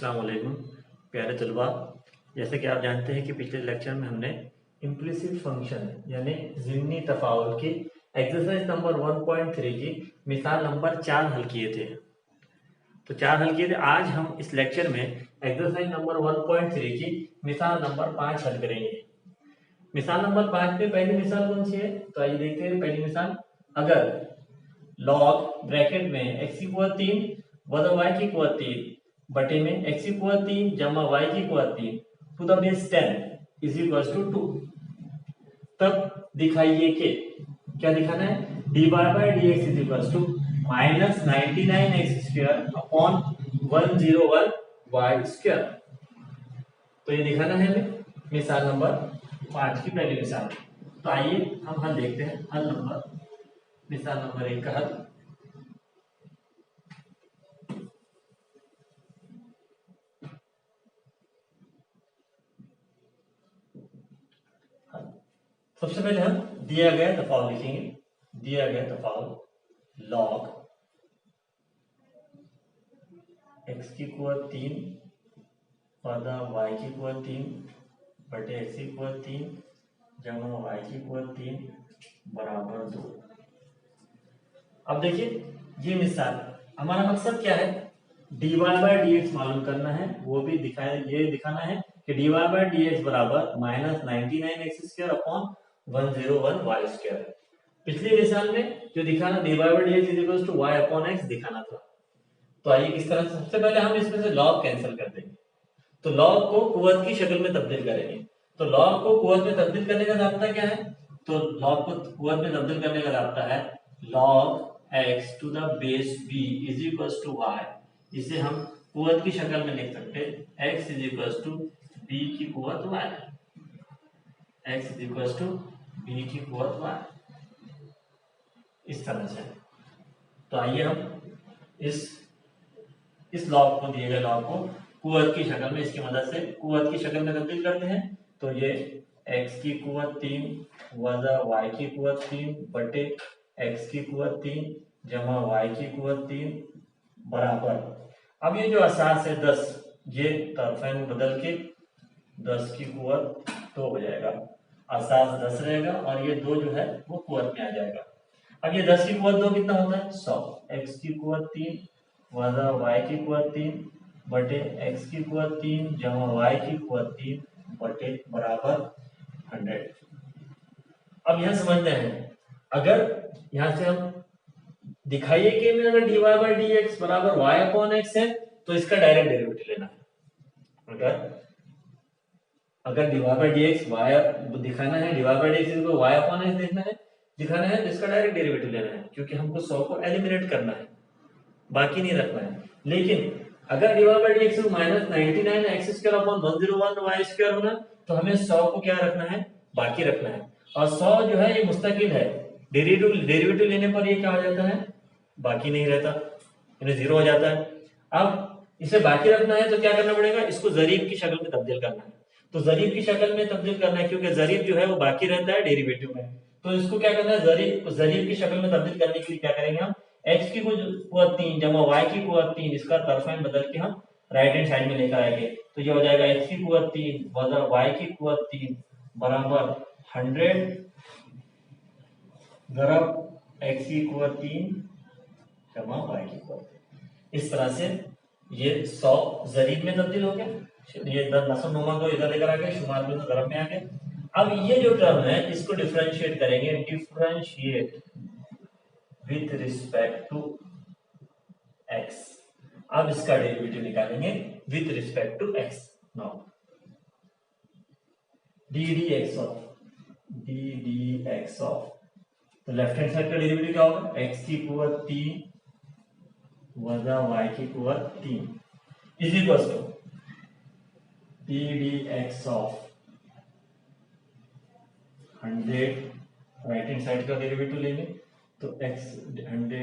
अस्सलाम वालेकुम प्यारे तलबा। जैसे कि आप जानते हैं कि पिछले लेक्चर में हमने इम्प्लिसिट फंक्शन यानी ज़िम्नी तफ़ाउल की एक्सरसाइज नंबर 1.3 की मिसाल नंबर 4 हल किए थे। आज हम इस लेक्चर में एक्सरसाइज नंबर 1.3 की मिसाल नंबर 5 हल करेंगे। मिसाल नंबर 5 में पहली मिसाल कौन सी है, तो आइए देखते हैं। पहली मिसाल, अगर लॉग ब्रैकेट में x की पावर 3 वजन y की पावर 3 बटे में x की पावर 3 जमा y की power 3 to the base 10 is equal to 2, तब दिखाइए कि क्या दिखाना है, dy by dx is equal to minus 99x square upon 101 y square. तो ये दिखाना है हमें मिसाल नंबर 5 की पहली मिसाल। तो आइए हम हल देखते हैं। हल नंबर मिसाल नंबर 1 का हल। सबसे पहले हम दिया गया तफाउल लिखेंगे। दिया गया तफाउल लॉग x की पावर 3 पादा y की पावर 3 बटे x की पावर 3 जमा y की पावर 3 बराबर 2। अब देखिए ये मिसाल, हमारा मकसद क्या है, dy बाय dx मालूम करना है। वो भी ये दिखाना है कि dy बाय dx बराबर minus 99x square upon 101 y square. पिछली मिसाल में जो दिखाना dy by dx is equal to y upon x दिखाना था। तो आइए किस तरह से, सबसे पहले हम इसमें से लॉग कैंसिल कर देंगे। तो लॉग को कुव्वत की शक्ल में तब्दील करेंगे। तो लॉग को कुव्वत में तब्दील करने का रास्ता क्या है, तो लॉग को कुव्वत में तब्दील करने का रास्ता है log x to the base b is equal to y। इसे हम कुव्वत की शक्ल में लिख सकते हैं x is equal to b की कुव्वत y। x is equal to b की कुव्वत y, इस तरह से। तो आइए हम इस लॉग को, दिए गए लॉग को कुव्वत की शक्ल में इसकी मदद से कुव्वत की शक्ल में तब्दील करते हैं। तो ये x की कुव्वत 3 वजा y की कुव्वत 3 बटे x की कुव्वत 3 जमा y की कुव्वत 3 बराबर, अब ये जो असास है 10, ये तरफैन बदल के 10 की कुव्वत 2 हो जाएगा। असास 10 रहेगा और ये 2 जो है वो कुव्वत में आ जाएगा। अब ये 10 की कुव्वत 2 कितना होता है, 100। x की कुव्वत 3 वजा y की कुव्वत 3 बटे x की कुव्वत 3 जमा y की कुव्वत 3 बटे बराबर 100। अब यहां समझते हैं, अगर यहां से हम दिखाइए कि मेरा dy बाय dx बराबर y अपॉन x है, तो इसका डायरेक्ट डेरिवेटिव लेना है। अगर dy बाय dx y दिखाना है, dy बाय dx इसको y अपॉन x देखना है, दिखाना है, तो इसका डायरेक्ट डेरिवेटिव लेना है, क्योंकि हमको 100 को एलिमिनेट करना है, बाकी नहीं रखना है। लेकिन अगर dy by dx minus 99x square upon 101 y square होना, तो हमें 100 को क्या रखना है, बाकी रखना है। और 100 जो है ये मुस्तकिल है, डेरिवेटिव लेने पर ये क्या हो जाता है, बाकी नहीं रहता, यानी 0 हो जाता है। अब इसे बाकी रखना है तो क्या करना पड़ेगा, इसको जरीब की शक्ल में तब्दील करना है। तो जरीब की शक्ल में तब्दील करना है, क्योंकि जरीब जो है वो बाकी रहता है डेरिवेटिव में। तो इसको क्या करना है, जरीब की शक्ल में तब्दील करने के लिए क्या करेंगे हम, x की कुव्वत 3 जमा y की कुव्वत 3, इसका तरफैन बदल के हम राइट हैंड साइड में लेकर आएंगे। तो ये हो जाएगा x की कुव्वत 3 वजा y की कुव्वत 3 बराबर 100 गरब x की कुव्वत 3 जमा y की कुव्वत 3। इस तरह से ये 100 जरीब में तब्दील हो गया, ये नसब को इधर लेकर आ गए, शुमार में तो गरब में आ गए। अब ये जो टर्म है इसको डिफरेंशिएट करेंगे, differentiate with respect to x। अब इसका डेरिवेटिव निकालेंगे with respect to x। Now ddx of, तो लेफ्ट हैंड साइड का डेरिवेटिव क्या होगा, x की कुव्वत 3 वजा y की कुव्वत 3 is equal to ddx of 100, right hand side का डेरिवेटिव लेंगे तो x 100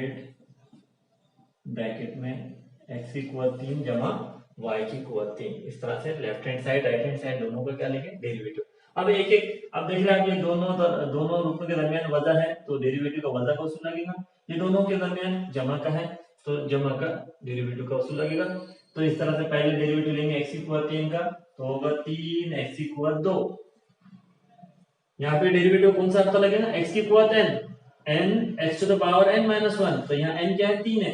ब्रैकेट में x की कुव्वत 3 जमा y की कुव्वत 3। इस तरह से left hand side right hand side दोनों का क्या लेंगे, डेरिवेटिव। अब एक एक, अब देख रहे हैं ये दोनों रूपों के दरमियान वजह है, तो डेरिवेटिव का वजह का उसूल लगेगा। ये दोनों के दरमियान जमा का है, तो जमा का डेरिवेटिव का उसूल लगेगा। तो इस तरह से पहले डेरिवेटिव लेंगे x की कुवत 3 का, तो होगा 3 x की कुवत 2। यहाँ पे डेरिवेटिव कौन सा पता लगेगा, x की कुवत n x to the power n minus 1, तो यहाँ n क्या है 3 है,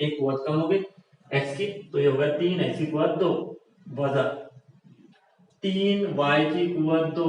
एक कुवत कम हो गई x की, तो ये होगा 3 x की कुवत 2 वजा 3 y की कुवत 2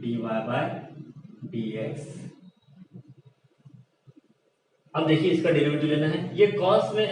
dy बाय dx। अब देखिए इसका डेरिवेटिव लेना है, ये cos में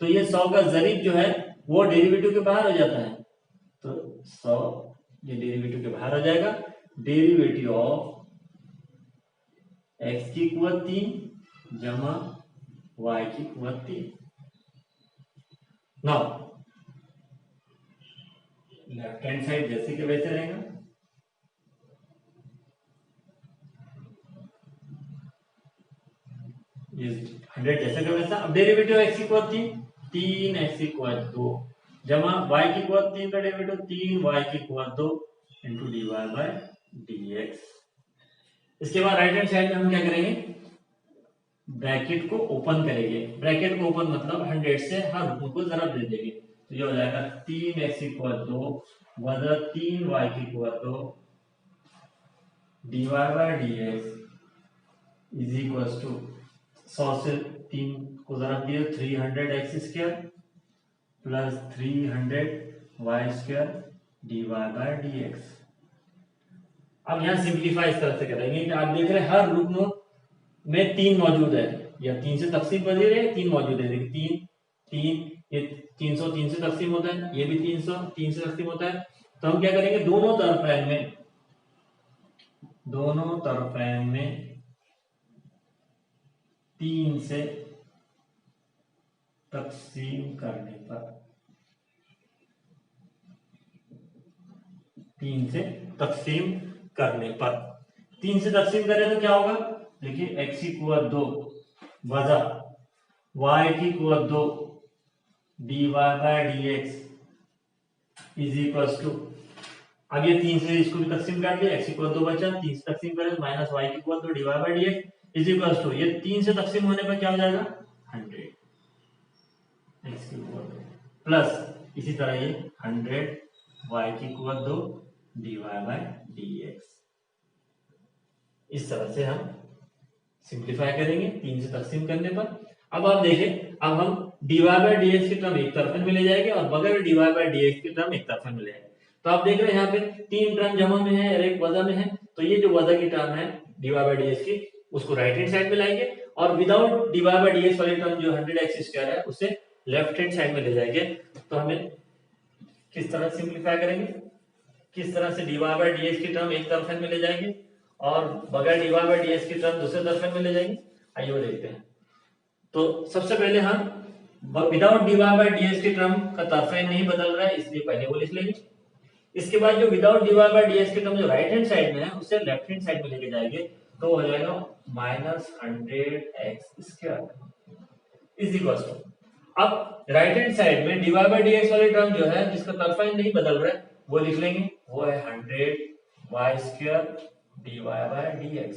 तो ये 100 का ज़रीब जो है वो डेरिवेटिव के बाहर हो जाता है, तो 100 ये डेरिवेटिव के बाहर हो जाएगा। डेरिवेटिव ऑफ x की कुवत 3 जमा y की कुवत 3। नाउ लेफ्ट हैंड साइड जैसे कि वैसे रहेगा, ये 100 जैसे का वैसा। अब डेरिवेटिव x की कुवत 3 x की कुवत 2 जमा y की कुवत 3 का डेरिवेटिव 3 y की कुवत 2 इंटू dy बाय dx। इसके बाद राइट हैंड साइड में हम क्या करेंगे, ब्रैकेट को ओपन करेंगे, ब्रैकेट को ओपन मतलब 100 से हर रूट को ज़रब दे देंगे, तो ये हो जाएगा 3x की कुवत 2 वजा 3y की कुवत 2 dy by dx is equal to 100 से 3 को ज़रब दिया 300x square plus 300y square dy by dx। अब यहाँ सिंप्लीफाई इस तरह से करेंगे कि आप देख रहे हैं हर रुकनों में 3 मौजूद है, या 3 से तकसीम कर दे रहे 3 मौजूद है, देखिए 3 ये 300 3 से तकसीम होता है, ये भी 300 3 से तकसीम होता है, तो हम क्या करेंगे दोनों तरफैन में 3 से तकसीम करने पर 3 से तकसीम करने पर 3 से तकसीम करें तो क्या होगा, देखिए x की कुवत 2 वजा y की कुवत 2 dy by dx is equal to, अब ये 3 से इसको भी तकसीम कर दिया, x की कुवत 2 बचा, 3 से तकसीम करें तो माइनस y की कुवत 2 dy by dx is equal to, ये 3 से तकसीम होने पर क्या हो जाएगा 100 x की कुवत 2 प्लस इसी तरह ये 100 y की कुवत 2 dy बाय dx। इस तरह से हम सिंप्लीफाई करेंगे 3 से तकसीम करने पर। अब आप देखें, अब हम dy बाय dx की टर्म एक तरफ में ले जाएंगे और बगैर dy बाय dx की टर्म एक तरफ में ले जाएंगे, तो आप देख रहे हैं यहाँ पे 3 टर्म जमा में है और एक वजा में है, तो ये जो वजा की टर्म है dy बाय dx की उसको राइट हैंड साइड में लाएंगे और विदाउट dy बाय dx वाली टर्म जो 100x स्क्वायर है उसे लेफ्ट हैंड साइड में ले जाएंगे। तो हमें किस तरह सिंप्लीफाई करेंगे, किस तरह से dy बाय dx की टर्म एक तरफ में ले जाएंगे और बगैर dy बाय dx की टर्म दूसरे तरफ में ले जाएंगे, आइए वो देखते हैं। तो सबसे पहले हम विदाउट dy बाय dx की टर्म का तरफेन नहीं बदल रहा है इसलिए पहले वो लिख लेंगे। इसके बाद जो विदाउट dy बाय dx की टर्म जो राइट हैंड साइड में है उसे लेफ्ट हैंड साइड में लेके जाएंगे, तो हो जाएगा -100x square is equal to, अब राइट हैंड साइड में dy बाय dx वाली टर्म जो है जिसका तरफेन नहीं बदल रहा है वो लिख लेंगे, वो है 100y square dy by dx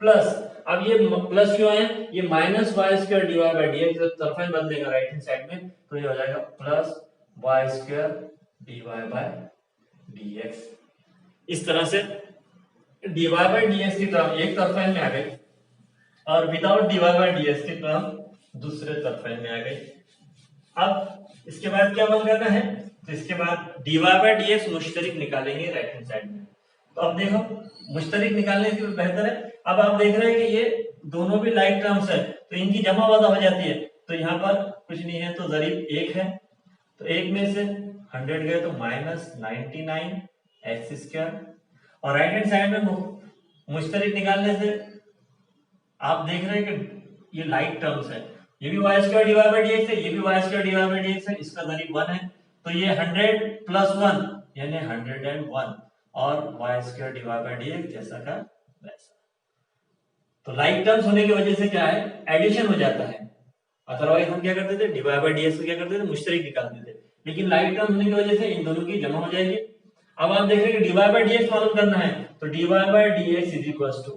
plus, अब ये प्लस क्यों है, ये minus y square dy by dx जब तरफेन बदलेगा राइट हैंड साइड में तो ये हो जाएगा plus y square dy by dx। इस तरह से dy बाय dx की टर्म एक तरफेन में आ गई और विदाउट dy बाय dx की टर्म दूसरे तरफेन में आ गई। अब इसके बाद क्या बन करना है, तो इसके बाद dy बाय dx मुश्तरिक निकालेंगे राइट हैंड साइड में, तो अब देखो मुश्तरिक निकालने के लिए बेहतर है, अब आप देख रहे हैं कि ये दोनों भी लाइक टर्म्स है तो इनकी जमा वजा हो जाती है, तो यहाँ पर कुछ नहीं है तो जरीब 1 है, तो 1 में से 100 गए तो -99x स्क्वायर, और राइट हैंड साइड में मुश्तरिक निकालने से आप देख रहे हैं कि ये लाइक टर्म्स है, ये भी y square dy by dx है, ये भी y square dy by dx है, इसका जरीब 1 है, तो ये 100 प्लस 1 यानी 101 और y square dy by dx जैसा का वैसा। तो लाइक टर्म्स होने की वजह से क्या है एडिशन हो जाता है, अदरवाइज हम क्या करते थे dy बाय dx को क्या करते थे मुश्तरिक निकालते थे, लेकिन लाइक टर्म होने की वजह से इन दोनों की जमा हो जाएगी। अब आप देख रहे हैं कि dy बाय dx मालूम करना है, तो dy by dx is equal to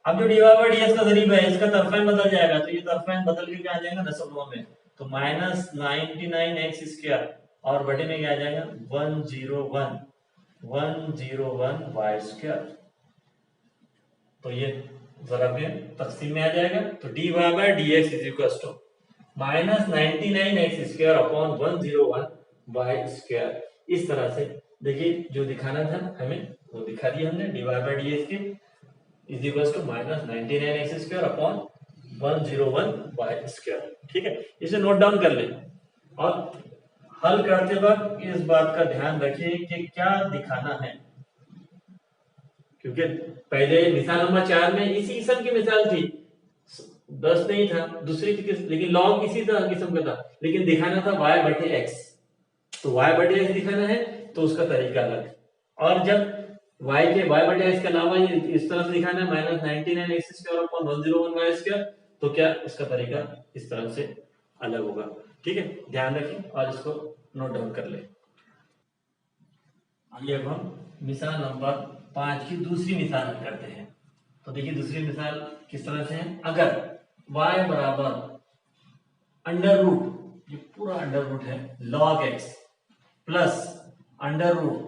अब जो dy बाई dx का दरीब है इसका तरफेन बदल जाएगा, तो ये तरफेन बदल के क्या आ जाएगा दशमलव में, तो माइनस 99x² और बटे में क्या आ जाएगा 101 तो ये जरा में तकसीम में आ जाएगा, तो dy by dx is equal to minus 99x² upon 101y²। इस तरह से देखिए जो दिखाना था हमें वो दिखा दिया हमने, dy बाई dx के is equal to minus 99x² upon 101y²। ठीक है, इसे नोट डाउन कर ले और हल करते वक्त इस बात का ध्यान रखिए कि क्या दिखाना है, क्योंकि पहले मिसाल नंबर 4 में इसी किस्म की मिसाल थी, 10 नहीं था, दूसरी थी, लेकिन लॉग इसी तरह किस्म का था, लेकिन दिखाना था y बटे x, तो y बटे x दिखाना है तो उसका तरीका अलग, और जब y बटे x के अलावा इस तरह से दिखाना है माइनस 99x² अपॉन 101y², तो क्या इसका तरीका इस तरह से अलग होगा। ठीक है, ध्यान रखें और इसको नोट डाउन कर ले। आइए अब हम मिसाल नंबर 5 की दूसरी मिसाल हल करते हैं। तो देखिए दूसरी मिसाल किस तरह से है, अगर y बराबर अंडर रूट, ये पूरा अंडर रूट है log x plus under root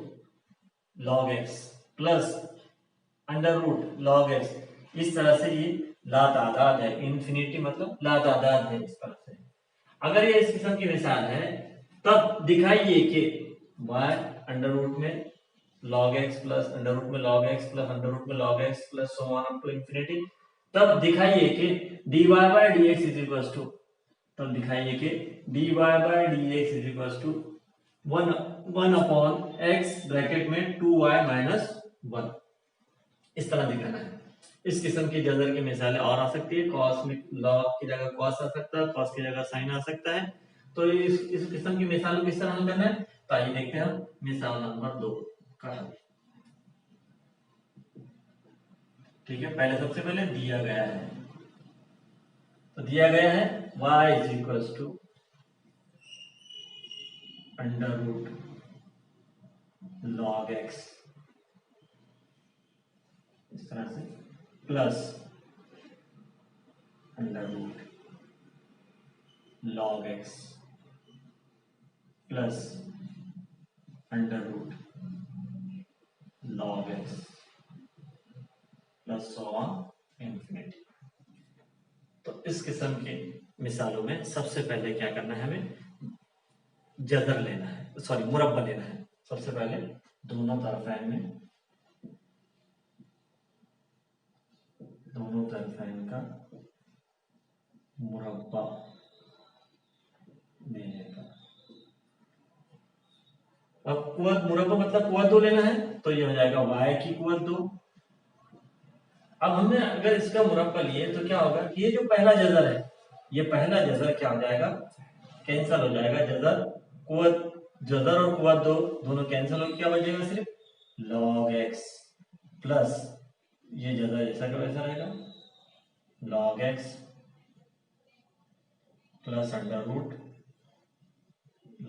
log x plus under root log x, इस तरह से ये लातादाद है, इन्फिनिटी मतलब लातादाद है इस तरह से। अगर ये इस किस्म की मिसाल है तब दिखाइए कि y अंडर रूट में log x plus under root में log x plus under root में log x plus so on up to infinity, तब दिखाइए कि dy by dx is equal to, तब दिखाइए कि dy by dx is equal to 1 upon x bracket में 2y minus 1, इस तरह दिखाना है। इस किस्म की जजर की मिसालें और आ सकती है, cos में log की जगह cos आ सकता है, cos की जगह sin आ सकता है, तो इस किस्म की मिसालों को किस तरह हल करना है, तो आइए देखते हैं हम मिसाल नंबर 2 का हल। ठीक है, पहले सबसे पहले दिया गया है, तो दिया गया है y is equal to under root log x, इस तरह से plus under root log x plus under root log x plus so on infinity. तो इस किस्म के मिसालों में सबसे पहले क्या करना है, हमें जदर लेना है, सॉरी मुरब्बा लेना है। सबसे पहले दोनों तरफैन का मुरब्बा लेने का। अब कुवत मुरब्बा मतलब कुवत 2 लेना है, तो ये हो जाएगा y की कुवत 2। अब हमने अगर इसका मुरब्बा लिए तो क्या होगा, ये जो पहला जजर है, ये पहला जजर क्या हो जाएगा, कैंसिल हो जाएगा, जजर और कुवत 2 दोनों कैंसिल हो, क्या बचेगा सिर्फ log x प्लस ये जजर जैसा का वैसा रहेगा log x plus under root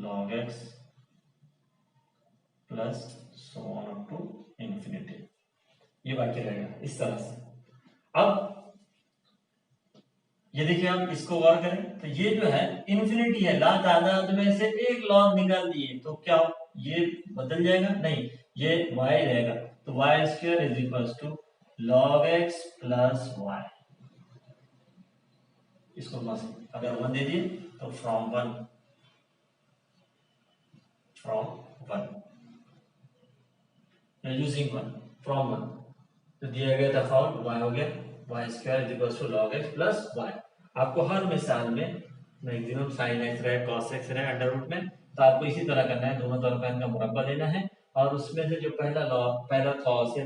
log x plus so on up to infinity, ये बाकी रहेगा इस तरह से। अब ये देखिए आप इसको गौर करें तो ये जो है इंफिनिटी है, लातादाद में से एक लॉग निकाल दिए तो क्या ये बदल जाएगा, नहीं, ये y रहेगा, तो y² is equal to log x plus y। इसको अगर 1 दे दिए तो फ्रॉम 1 यूजिंग 1 फ्रॉम 1, तो दिया गया था फॉर्म y हो गया y² is equal to log x plus y। आपको हर मिसाल में मैक्सिमम sin x रहे cos x रहे अंडर रूट में, तो आपको इसी तरह करना है, दोनों तरफ का मुरब्बा लेना है और उसमें से जो पहला cos या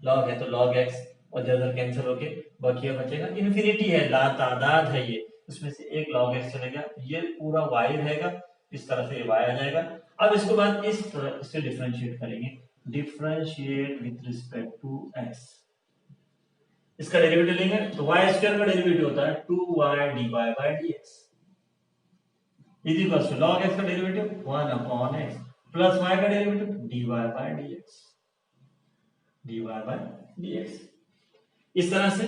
log है तो log x और जदर कैंसिल होके बकिया बचेगा, इन्फिनिटी है, लातादाद है ये, उसमें से एक log x चलेगा, ये पूरा y रहेगा, इस तरह से ये y आ जाएगा। अब इसके बाद इस तरह से डिफरेंशिएट करेंगे, differentiate with respect to x, इसका डेरिवेटिव लेंगे तो y² का डेरिवेटिव होता है 2y dy by dx is equal to log x का derivative 1 upon x plus y का डेरिवेटिव dy by dx। इस तरह से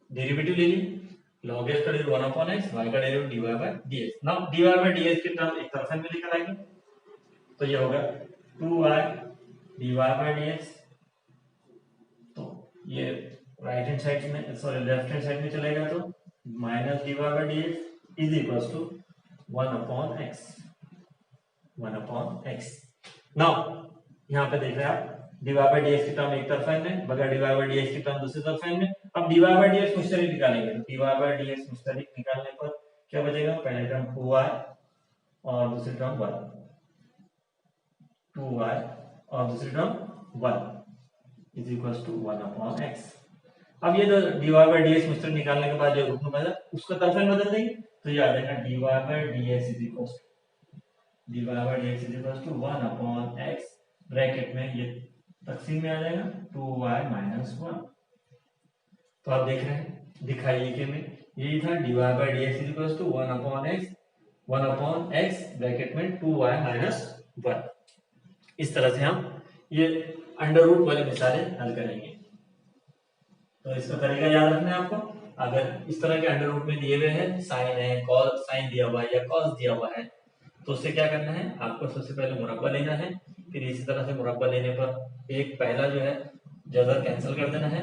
डेरिवेटिव ले लीजिए, log x का डेरिवेटिव 1 अपॉन x, y का derivative dy by dx। Now dy by dx की टर्म एक तरफ में लेकर आएंगे तो ये होगा 2y dy बाय dx। तो ये राइट हैंड साइड में, सॉरी लेफ्ट हैंड साइड में चलेगा तो minus dy by dx is equals to 1 upon x, 1 upon x। Now यहाँ पे देख रहे हैं आप dy बाय dx की टर्म एक तरफ में, बगैर dy बाय dx की टर्म दूसरी तरफ में। अब dy बाय dx मुश्तरिक निकालेंगे तो dy बाय dx मुश्तरिक निकालने पर क्या बचेगा, पहले टर्म 2y और दूसरी टर्म 1, 2y और दूसरी term 1 is equals to 1 upon x। अब ये जो dy बाय dx मुश्तरिक निकालने के बाद जो रूप में बचा उसका तरफ में बदल देंगे तो ये आ जाएगा dy by dx is equals to dy by dx is equals to 1 upon x, bracket में ये तकसीम में आ जाएगा 2y माइनस 1। तो आप देख रहे हैं दिखाइए कि में यही था dy by dx is equals to 1 upon x, 1 upon x bracket में 2y माइनस 1। इस तरह से हम ये अंडर रूट वाले मिसालें हल करेंगे। तो इसका तरीका याद रखना है आपको। अगर इस तरह के अंडर रूट में दिए हुए हैं, साइन है, कॉस साइन दिया हुआ है या कॉस दिया हुआ है, तो उससे क्या करना है, आपको सबसे पहले मुरब्बा लेना है। फिर इसी तरह से मुरब्बा लेने पर एक पहला जो है जबर कैंसिल कर देना है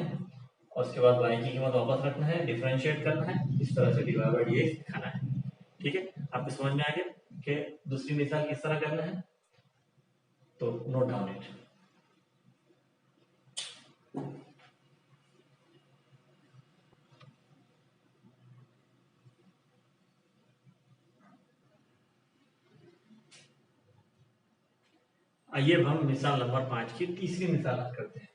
और उसके बाद y की कीमत वापस रखना है, डिफरेंशिएट करना है, इस तरह से dy बाय dx लिखना है। ठीक है, आपको समझ में आ गया कि दूसरी मिसाल किस तरह करना है, तो नोट डाउन इट। आइए अब हम मिसाल नंबर 5 की तीसरी मिसाल हल करते हैं।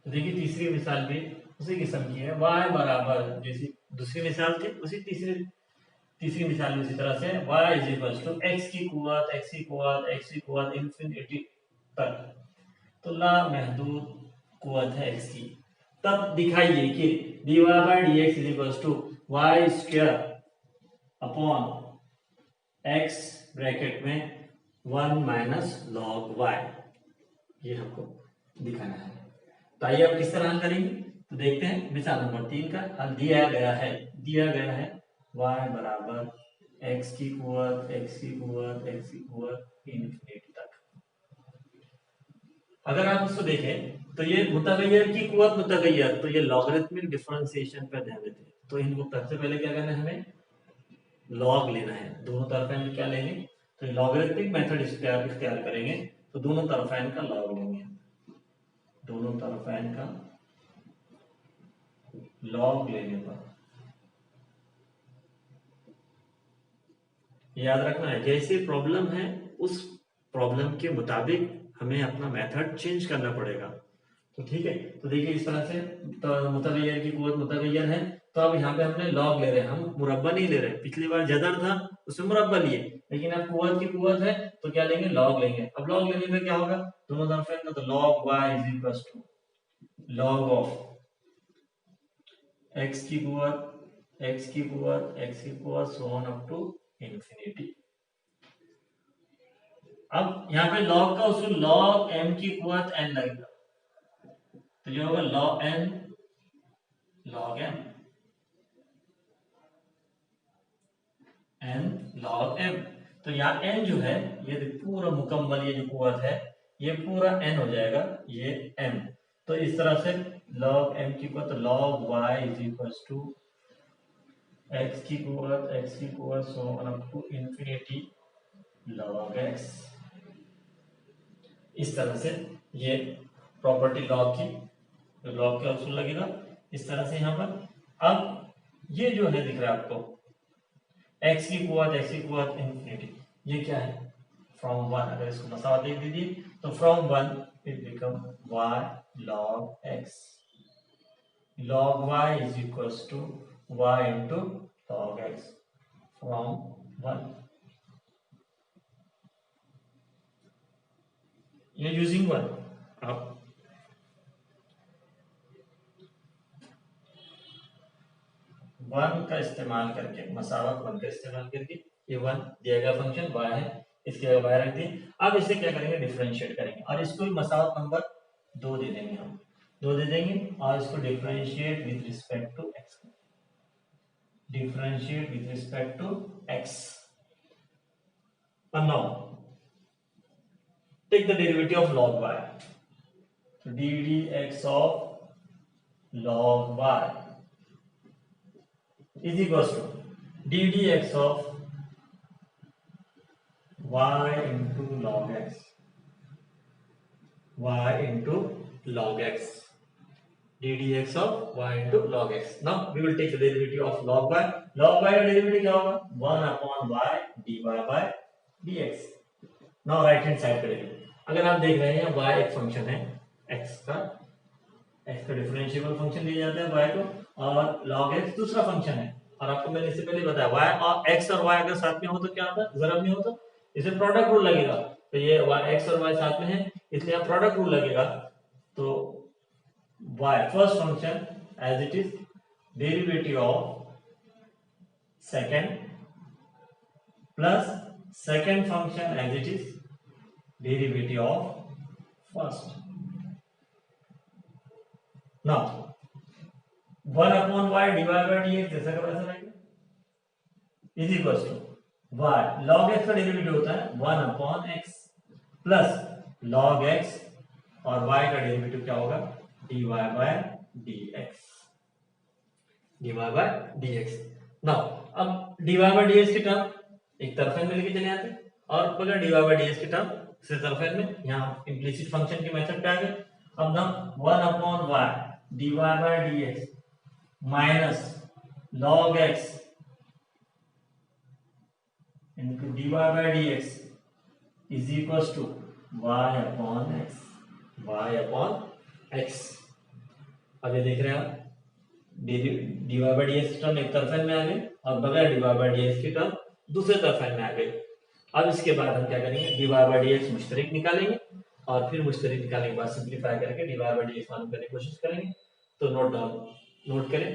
तो देखिए तीसरी मिसाल भी उसी किस्म की है, y बराबर जैसी दूसरी मिसाल थी उसी तीसरी मिसाल में इसी तरह से y is equals to x की कुव्वत x की कुव्वत x की कुव्वत इंफिनिटी तक, तो लामहदूद कुव्वत है x की। तब दिखाइए कि dy by dx is equals to y square upon x bracket में 1 माइनस log y, ये हमको दिखाना है। तो आइए अब किस तरह हल करेंगे, तो देखते हैं मिसाल नंबर 3 का हल। दिया गया है y बराबर x की कुव्वत x की कुव्वत x की कुव्वत इंफिनिटी तक। अगर आप उसको देखें तो ये मुतगय्यर की कुव्वत मुतगय्यर, तो ये लॉगरिथमिक डिफरेंशिएशन पर ध्यान देते हैं। तो इनको सबसे पहले क्या करना है, हमें लॉग लेना है। दोनों तरफ हम क्या लेंगे, तो लॉगरिथमिक मेथड इख्तियार करेंगे। तो दोनों तरफ का लॉग लेंगे, दोनों तरफ का लॉग लेने पर याद रखना है जैसे प्रॉब्लम है उस प्रॉब्लम के मुताबिक हमें अपना मेथड चेंज करना पड़ेगा। तो ठीक है, तो देखिए इस तरह से तो मुतगय्यर की कुव्वत मुतगय्यर है, तो अब यहाँ पे हमने लॉग ले रहे हैं, हम मुरब्बा नहीं ले रहे। पिछली बार जदर था उसमें मुरब्बा लिए, लेकिन अब कुव्वत की कुव्वत है तो क्या लेंगे, लॉग लेंगे। अब लॉग लेने में क्या होगा, दोनों तरफ का तो log y is equal to log of x की कुव्वत x की कुव्वत x की कुव्वत so on up to infinity. अब यहाँ पे log का उसूल log m की कुव्वत n लगेगा, तो ये होगा log n log m n log m। तो यहाँ n जो है ये पूरा मुकम्मल ये जो कुव्वत है ये पूरा n हो जाएगा, ये m। तो इस तरह से log m की कुव्वत log y is equal to x की कुव्वत so on up to infinity log x। इस तरह से ये प्रॉपर्टी लॉग का उसूल लगेगा इस तरह से यहाँ पर। अब ये जो है दिख रहा है आपको x की कुव्वत इंफिनिटी, ये क्या है, फ्रॉम 1। अगर इसको मसावा देख दीजिए तो from 1 it become y log x, log y is equals to y into log x from 1। ये यूजिंग 1 आप वन का इस्तेमाल करके, मसावत 1 का इस्तेमाल करके, ये 1 दिया गया फंक्शन y है, इसके जगह y रख दिए। अब इसे क्या करेंगे, डिफरेंशिएट करेंगे और इसको भी मसावत नंबर 2 दे देंगे हम। 2 दे देंगे और इसको differentiate with respect to x, differentiate with respect to x। और now take the derivative of log y, so ddx of log y is equals to ddx of y into log x, y into log x, ddx of y into log x. Now we will take the derivative of log y. Log y का derivative क्या होगा? 1 upon y dy by dx. Now right hand side करेंगे। अगर आप देख रहे हैं y एक फंक्शन है x का डिफरेंशिएबल फंक्शन दिया जाता है y को, और log x दूसरा फंक्शन है। और आपको मैंने इससे पहले बताया y और x और y अगर साथ में हो तो क्या होता है? ज़रब में हो तो इसे प्रोडक्ट रूल लगेगा। तो ये x और y साथ में है इसलिए यहाँ प्रोडक्ट रूल लगेगा। तो y first function as it is derivative of second plus second function as it is derivative of first. Now 1 upon y divided by dx जैसा का वैसा रहेगा is equals to y log x का derivative होता है 1 upon x plus log x और y का derivative क्या होगा? dy by dx, dy by dx। Now अब dy by dx की टर्म एक तरफेन में लेके चले आते हैं और बगैर dy by dx की टर्म दूसरे तरफेन में, यहाँ इम्प्लिसिट फंक्शन के मेथड पे आ गए। अब हम 1 upon y dy by dx minus log x into dy by dx is equals to y upon x, y upon x। अब ये देख रहे हैं आप dy by dx की टर्म एक तरफेन में आ गई और बगैर dy by dx की टर्म दूसरे तरफेन में आ गई। अब इसके बाद हम क्या करेंगे? dy by dx मुश्तरिक निकालेंगे और फिर मुश्तरिक निकालने के बाद सिंप्लीफाई करके dy by dx मालूम करने की कोशिश करेंगे। तो नोट करें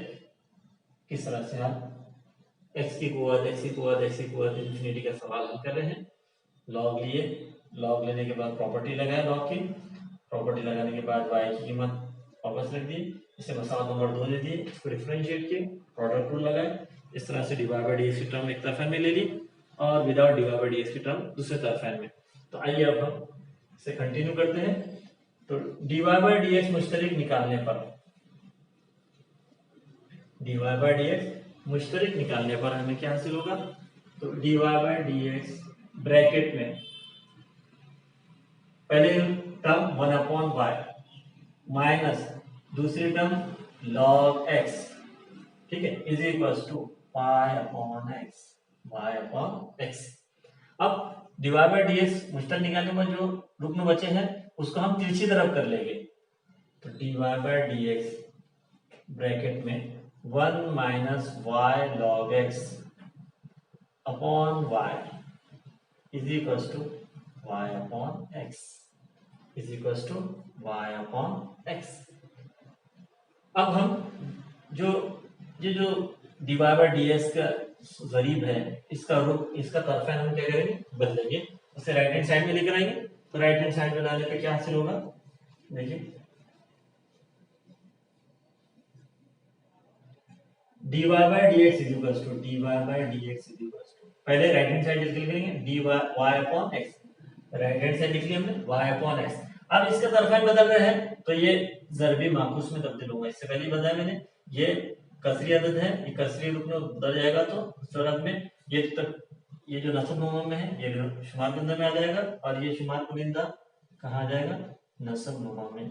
किस तरह से आप x की कुव्वत इंफिनिटी का सवाल हल कर रहे हैं। लॉग लिए, लॉग लेने के बाद प्रॉपर्टी लगाए, लॉग की प्रॉपर्टी लगाने के बाद y की कीमत वापस रख दी, इसे मसाला नंबर 2 दे दिए, इसको डिफरेंशिएट किए, प्रोडक्ट रूल लगाए। इस तरह से dy by dx की टर्म एक तरफेन में ले ली और विदाउट dy by dx की टर्म दूसरे तरफेन में। तो आइए अब हम इसे कंटिन्यू करते हैं। तो dy by dx मुश्तरिक निकालने पर dy by dx मुश्तरिक निकालने पर हमें क्या हासिल होगा? तो dy by dx ब्रैकेट में पहले टर्म 1 upon y माइनस दूसरी टर्म log x, ठीक है, is equals to y upon x। अब dy by dx मुश्तरिक निकालने में जो रुकन बचे हैं उसको हम तिरछी तरफ कर लेंगे। तो dy by dx ब्रैकेट में 1 minus y log x upon y is equals to y upon x, is equals to y upon x। अब हम जो dy by dx का ज़रीब है इसका रुख, इसका तरफेन हम क्या करेंगे? बदलेंगे, उसे राइट हैंड साइड में लेकर आएंगे। तो राइट हैंड साइड में लाने पे क्या हासिल होगा? देखिए dy by dx is equals to dy by dx is equals to, पहले राइट हैंड साइड लिख लेंगे dy y upon x, right hand side लिख लिया हमने y upon x। अब इसका तरफेन बदल रहे हैं तो ये ज़रबी माकूस में तब्दील होगा। इससे पहले बताया मैंने ये कसरी अदद है, ये कसरी रुकन बदल जाएगा तो ज़रब में ये जो नस्ब नुमा में है ये शुमार कुनिंदा में आ जाएगा और ये शुमार कुनिंदा कहाँ आ जाएगा? नस्ब नुमा में,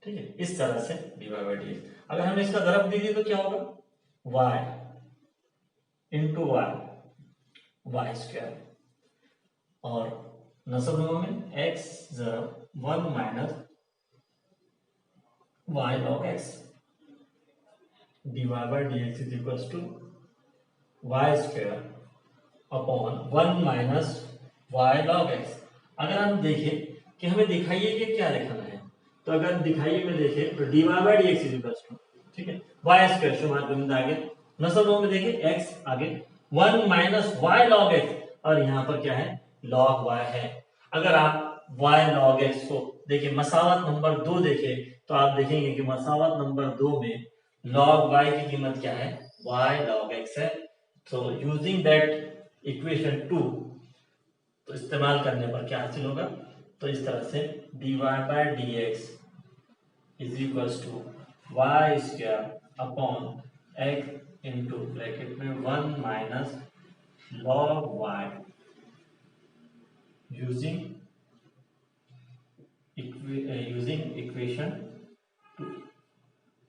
ठीक है। इस तरह से dy by dx। अगर हमने इसका ज़रब दे दिया तो क्या होगा? y into y स्क्वायर और नस्ब नुमा में x ज़रब 1 minus y log x, dy by dx is equals to y square upon 1 minus y log x। अगर हम देखें कि हमें दिखाइए कि क्या लिखना है, तो अगर दिखाइए में देखें तो dy by dx is equals to, ठीक है, y square शुमार कुनिंदा आगे, नस्ब नुमा में देखिए x आगे 1 minus y log x और यहाँ पर क्या है? log y है। अगर आप y log x को देखिए मसावत नंबर 2 देखे तो आप देखेंगे कि मसावत नंबर 2 में log y की कीमत क्या है, y log x है। तो यूजिंग दैट इक्वेशन 2 तो इस्तेमाल करने पर क्या हासिल होगा, तो इस तरह से dy by dx is equals to y square upon x into bracket में 1 minus log y using equation 2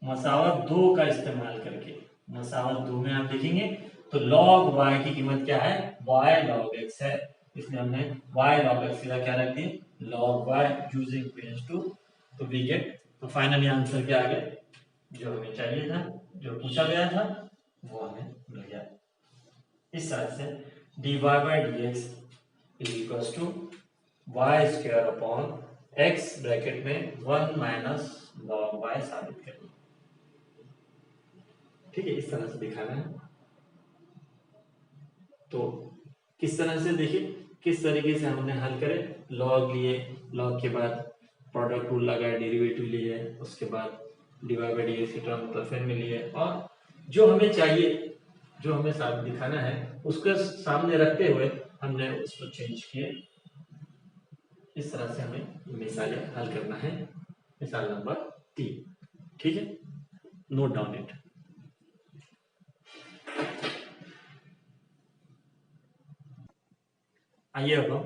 मसावत 2 का इस्तेमाल करके। मसावत 2 में आप देखेंगे तो log y की कीमत क्या है, y log x है, इसलिए हमने y log x सीधा क्या रख दिए, log y यूजिंग इक्वेशन 2। तो वी गेट, तो फाइनली आंसर क्या आ गया, जो हमें चाहिए था, जो पूछा गया था वो हमें मिल गया। इस तरह से dy by dx is equals to y square upon x bracket में 1 माइनस log y साबित करेंगे। ठीक है, इस तरह से दिखाना है। तो किस तरह से देखिए, किस तरीके से हमने हल करे, log लिए, log के बाद प्रोडक्ट रूल लगाए, डेरिवेटिव लिए, उसके बाद डिवाइड बाय डीएक्स की टर्म तरफेन में लिए, और जो हमें चाहिए, जो हमें साथ दिखाना है उसके सामने रखते हुए हमने उसको चेंज किए। इस तरह से हमें मिसालें हल करना है। मिसाल नंबर 3, ठीक है, नोट डाउन इट। आइए अब हम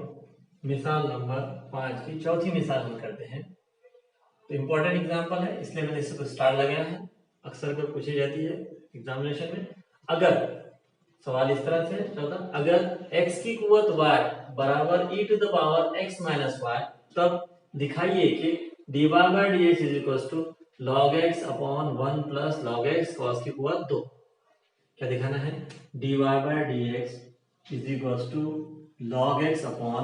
मिसाल नंबर 5 की चौथी मिसाल हल करते हैं। तो इम्पोर्टेंट एग्जांपल है इसलिए मैंने इसको स्टार लगाया है, अक्सर कर पूछी जाती है एग्जामिनेशन में। अगर सवाल इस तरह से चलता, अगर x की कुवत y बराबर e to the power x minus y, तब दिखाइए कि dy by dx is equal to log x upon 1 plus log x cos की कुवत 2। क्या दिखाना है, dy by dx is equal to log x upon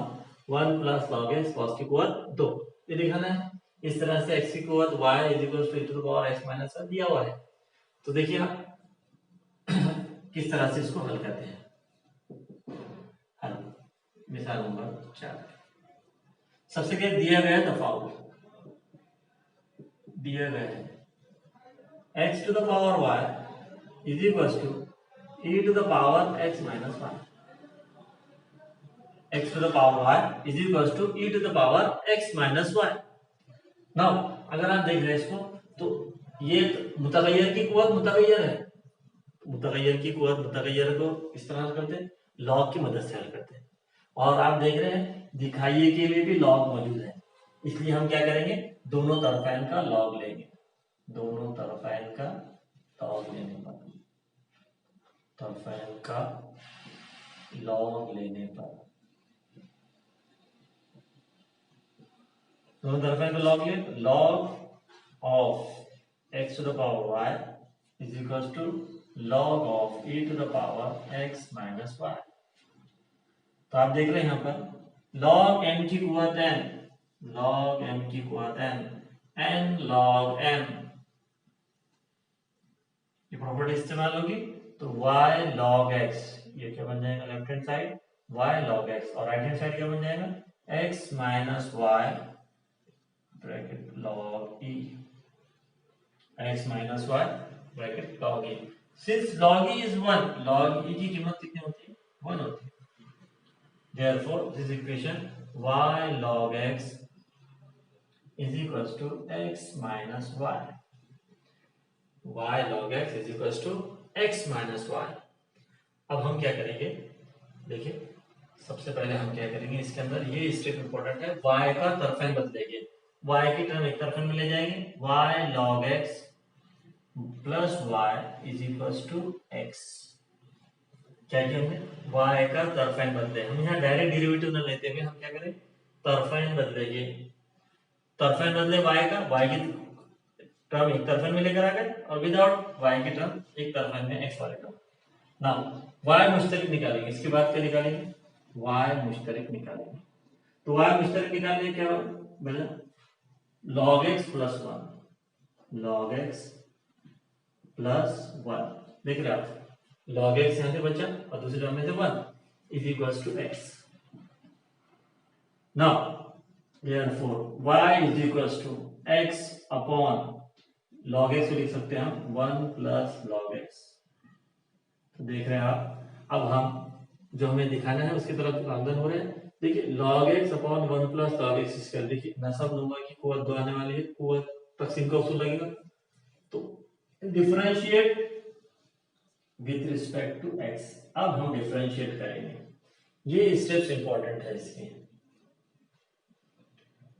1 plus log x cos की कुवत 2, ये दिखाना है। इस तरह से x की कुवत y is equal to e to the power x minus y दिया हुआ है। तो देखिए आप किस तरह से इसको हल करते हैं। हल मिसाल नंबर 4, सबसे क्या दिया गया है, तफावत दिया गया है x to the power y is equal to e to the power x minus y, x to the power y is equal to e to the power x minus y। Now अगर आप देख रहे हैं इसको तो ये मुतगय्यर की कुव्वत मुतगय्यर है, मुतगय्यर की कुव्वत मुतगय्यर को इस तरह करते हैं, लॉग की मदद से हल करते हैं। और आप देख रहे हैं दिखाइए के लिए भी लॉग मौजूद है, इसलिए हम क्या करेंगे, दोनों तरफैन का लॉग लेंगे। दोनों तरफैन का लॉग लेने पर, तरफैन का लॉग लेने पर, दोनों तरफैन का लॉग ले, log of x to the power y is equal to log of e to the power x minus y। तो आप देख रहे हैं यहाँ पर log m की कुव्वत n, log m की कुव्वत n, n log m, ये प्रॉपर्टी इस्तेमाल होगी। तो y log x, ये क्या बन जाएगा left hand side y log x, और राइट हैंड साइड क्या बन जाएगा x minus y bracket log e, x minus y bracket log e। Since log e is 1, log e की कीमत कितनी होती है, 1 होती है। Therefore, this equation y log x is equals to x minus y. Y log x is equals to x minus y. अब हम क्या करेंगे, देखिए सबसे पहले हम क्या करेंगे, इसके अंदर ये स्टेप इंपॉर्टेंट है, y का तरफेन बदलेंगे, y की टर्म एक तरफेन में ले जाएंगे, y log x plus y is equals to x। क्या किया हमने, y का तरफेन बदले, हम यहाँ डायरेक्ट डेरिवेटिव न लेते हुए हम क्या करें, तरफेन बदलेंगे। तरफेन बदले y का, y की टर्म एक तरफेन में लेकर आ गए, और विदाउट y की टर्म एक तरफेन में x वाले टर्म। नाउ y मुश्तरक निकालेंगे, इसके बाद क्या निकालेंगे, y मुश्तरक निकालेंगे। तो y मुश्तरक निकालने क्या बना, log x plus 1, log x plus 1, देख रहे आप log x यहां से बचा और दूसरी टर्म में से 1 is equals to x। Now Therefore y is equals to x upon log x को लिख सकते हैं हम 1 प्लस log x। तो देख रहे हैं आप, अब हम जो हमें दिखाना है उसकी तरफ आमदन हो रहे हैं। देखिए log x upon 1 plus log x square, देखिए नसब नुमा की कुव्वत 2 आने वाली है, कुव्वत तकसीम का उसूल लगेगा। तो differentiate with respect to x। अब हम डिफरेंशिएट करेंगे, ये स्टेप्स इंपॉर्टेंट है इसके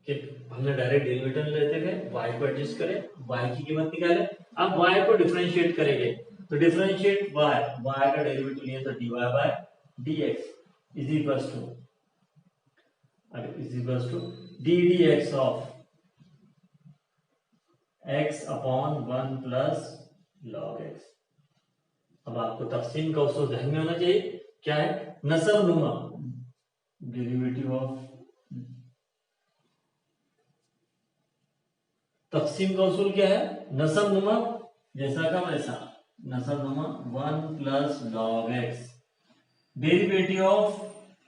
कि हमने डायरेक्ट डेरिवेटिव लेते थे, y को एडजस्ट करें, y की कीमत निकालें, अब y को डिफरेंशिएट करेंगे। तो डिफरेंशिएट y का डेरिवेटिव लिए तो dy by dx is equals to d dx of x upon 1 plus log x। अब आपको तफसील का उसूल ध्यान में होना चाहिए, क्या है, नसब नुमा, डेरिवेटिव ऑफ, तकसीम का उसूल क्या है, नसब नुमा जैसा का वैसा, नसब नुमा 1 plus log x, derivative of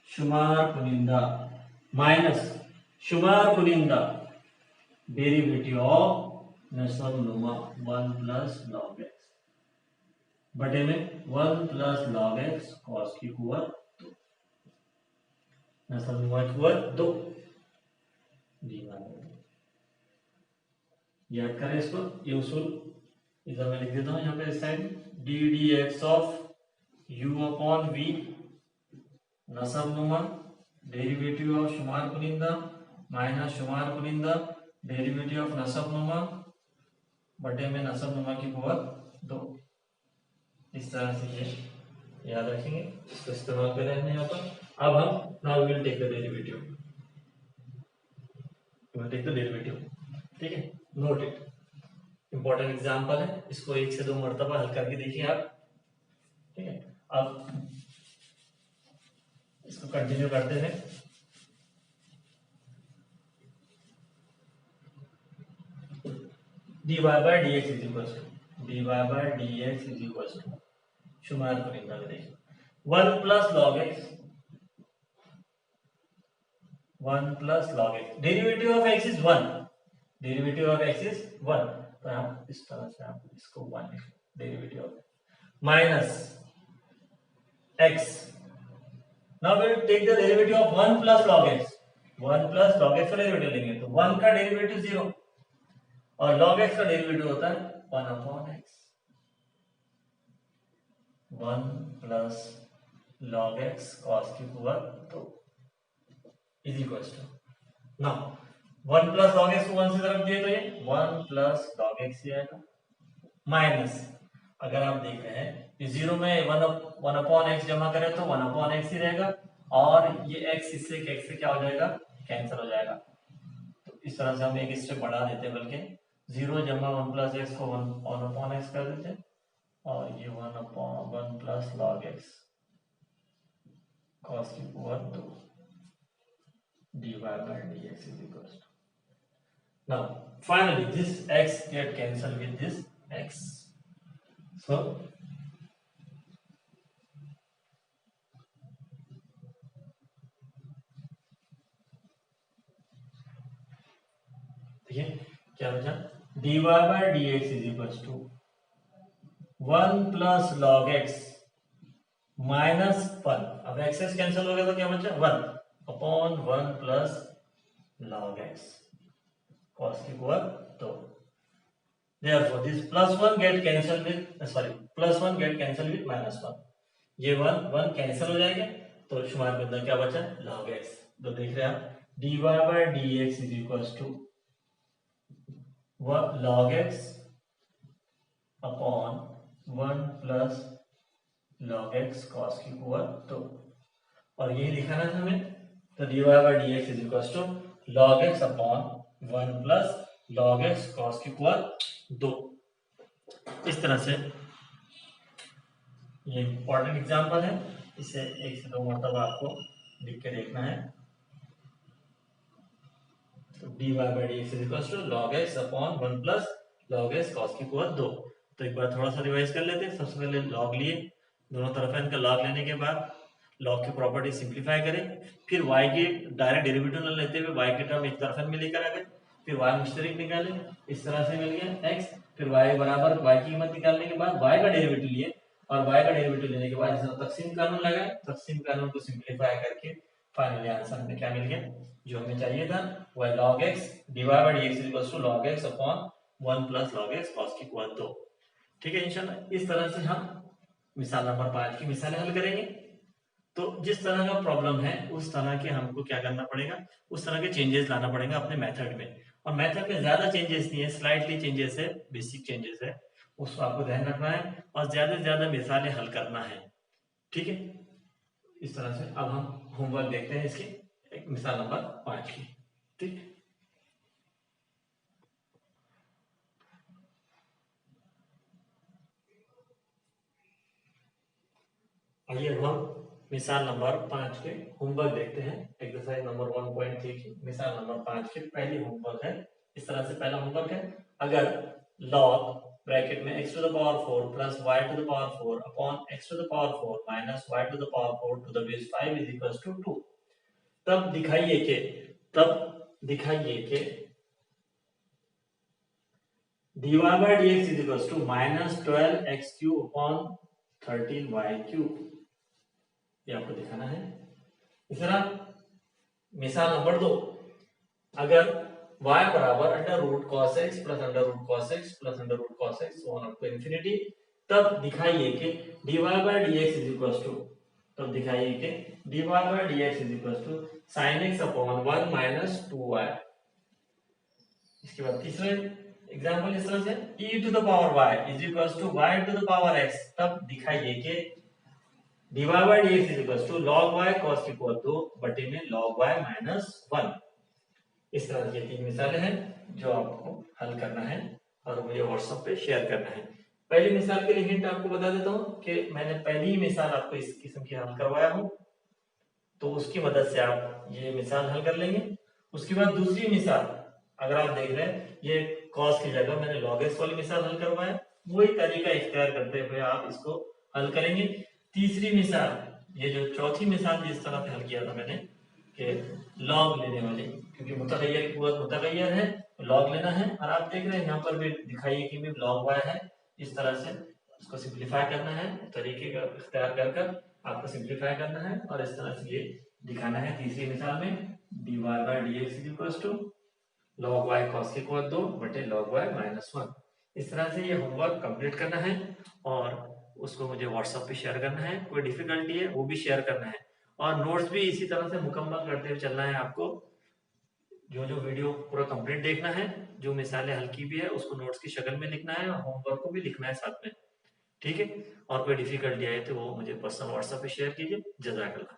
शुमार कुनिंदा माइनस शुमार कुनिंदा डेरिवेटिव ऑफ नसब नुमा 1 प्लस log x बटे में 1 प्लस log x cos की कुव्वत 2, नसब नुमा की कुव्वत 2 याद करें इसको, ये उसूल इधर मैं लिख देता हूं यहाँ पे इस side, d d x of u upon v नसब नुमा डेरिवेटिव ऑफ शुमार कुनिंदा माइनस शुमार कुनिंदा डेरिवेटिव ऑफ नसब नुमा बटे में नसब नुमा की कुव्वत 2। इस तरह से ये याद रखेंगे, इसको इस्तेमाल कर रहे हैं यहाँ पर। अब हम now we will take the derivative, ठीक है, नोट इट, इंपॉर्टेंट एग्जांपल है, इसको 1 से 2 मरतबा हल करके देखिए आप, ठीक है। अब इसको कंटिन्यू करते हैं। dy by dx is equals to dy by dx is equals to शुमार करेंगे, देखिए 1 plus log x, 1 plus log x, derivative of x is 1, derivative of x is 1, तो आप इस तरह से आप इसको 1 लिख, derivative of minus x, now we will take the derivative of 1 plus log x, 1 plus log x का derivative लेंगे तो 1 का डेरिवेटिव 0 और log x का डेरिवेटिव होता है 1 upon x, 1 plus log x cos की कुव्वत 2 is equals to, now 1 plus log x को 1 से तरफ दिए तो ये 1 प्लस log x ही आएगा, माइनस अगर आप देख रहे हैं कि 0 में 1 अपॉन x जमा करें तो 1 अपॉन x ही रहेगा, और ये x इससे x से क्या हो जाएगा, कैंसिल हो जाएगा। तो इस तरह से हम एक स्टेप बढ़ा देते हैं, बल्कि 0 जमा 1 प्लस x को 1 अपॉन x कर देते हैं, और ये 1 प्लस log x cos की कुव्वत 2 dy by dx is equals to, now finally this x get cancelled with this x, so देखिए क्या बचा, dy by dx is equals to 1 plus log x minus 1, अब एक्सेस कैंसिल हो गया तो क्या बचा 1 upon 1 plus log x cos की कुव्वत 2, therefore this plus 1 get cancelled with plus 1 get cancelled with minus 1, ये 1 कैंसिल हो जाएंगे तो शुमार के अंदर क्या बचा log x, तो देख रहे हैं आप dy by dx is equals to log x upon 1 plus log x cos की कुव्वत 2, और यही दिखाना था हमें, तो dy by dx is equals to log x upon 1 plus log x cos की कुव्वत 2। इस तरह से ये इंपॉर्टेंट एग्जांपल है, इसे 1 से 2 मरतबा आपको लिख के देखना है। तो dy by dx is equals to log x upon 1 plus log x cos की कुव्वत 2। तो एक बार थोड़ा सा रिवाइज कर लेते हैं। सबसे पहले log लिए, दोनों तरफ इनका log लेने के बाद लॉग की प्रॉपर्टी सिंप्लीफाई करें, फिर y के डायरेक्ट डेरिवेटिव न लेते हुए y की टर्म एक तरफ में लेकर आ गए, फिर y मुश्तरिक निकाले, इस तरह से मिल गया x, फिर y बराबर y की कीमत निकालने के बाद y का डेरिवेटिव लिए और y का डेरिवेटिव लेने के बाद इसमें तकसीम कानून लगाए, तकसीम कानून को सिंप्लीफाई करके फाइनली आंसर में क्या मिल गया जो हमें चाहिए था, वह log x divide by dx equals to log x upon 1 plus log x cos की कुआत 2। ठीक है, इंशाल्लाह इस तरह से हम मिसाल नंबर 5 की मिसालें हल करेंगे। तो जिस तरह का प्रॉब्लम है उस तरह के हमको क्या करना पड़ेगा, उस तरह के चेंजेस लाना पड़ेगा अपने मेथड में। और मेथड में ज्यादा चेंजेस नहीं है, स्लाइटली चेंजेस है, बेसिक चेंजेस है, उसको आपको ध्यान रखना है और ज्यादा से ज्यादा मिसालें हल करना है। ठीक है, इस तरह से अब हम होमवर्क देखते हैं इसकी, एक मिसाल नंबर 5 की। ठीक, आइए हम मिसाल नंबर 5 के होमवर्क देखते हैं। एक्सरसाइज नंबर 1.3 की मिसाल नंबर 5 की पहली होमवर्क है। इस तरह से पहला होमवर्क है, अगर log ब्रैकेट में x to the power 4 plus y to the power 4 upon x to the power 4 minus y to the power 4 to the base 5 is equals to 2, तब दिखाइए कि dy by dx is equals to minus 12x cube upon 13y cube, ये आपको दिखाना है। इस तरह मिसाल नंबर 2, अगर y बराबर under root cos x plus under root cos x plus under root cos x on up to infinity, तब दिखाइए कि dy by dx is equals to, तब दिखाइए कि dy by dx is equals to sin x upon 1 minus 2y। इसके बाद तीसरा example इस तरह से e to the power y is equals to y to the power x, तब दिखाइए कि dy by dx is equals to log y cos की पावर 2 बटे में log y माइनस 1। इस तरह की 3 मिसालें हैं जो आपको हल करना है और मुझे व्हाट्सएप पे शेयर करना है। पहली मिसाल के लिए हिंट आपको बता देता हूँ कि मैंने पहली मिसाल आपको इस किस्म की हल करवाया हूँ, तो उसकी मदद से आप ये मिसाल हल कर लेंगे। उसके बाद दूसरी मिसाल, अगर आप देख रहे हैं ये cos की जगह मैंने log x वाली मिसाल हल करवाया, वही तरीका इख्तियार करते हुए आप इसको हल करेंगे। तीसरी मिसाल, ये जो चौथी मिसाल जिस तरह से हल किया था मैंने कि लॉग लेने वाली, क्योंकि मुतगय्यर की कुव्वत मुतगय्यर है तो लॉग लेना है, और आप देख रहे हैं यहाँ पर भी दिखाइए कि भी लॉग वाई है, इस तरह से उसको सिंप्लीफाई करना है, तरीके का इख्तियार कर कर आपको सिंप्लीफाई करना है और इस तरह से ये दिखाना है। तीसरी मिसाल में dy by dx is equals to log y cos की कुव्वत 2 बटे log y माइनस 1। इस तरह से ये होमवर्क कंप्लीट करना है और उसको मुझे व्हाट्सएप पे शेयर करना है। कोई डिफिकल्टी है वो भी शेयर करना है और नोट्स भी इसी तरह से मुकम्मल करते हुए चलना है आपको। जो जो वीडियो पूरा कंप्लीट देखना है, जो मिसालें हल्की भी है उसको नोट्स की शक्ल में लिखना है और होमवर्क को भी लिखना है साथ में। ठीक है, और कोई डिफिकल्टी आए तो वो मुझे पर्सनल व्हाट्सएप पे शेयर कीजिए। जज़ाकल्लाह।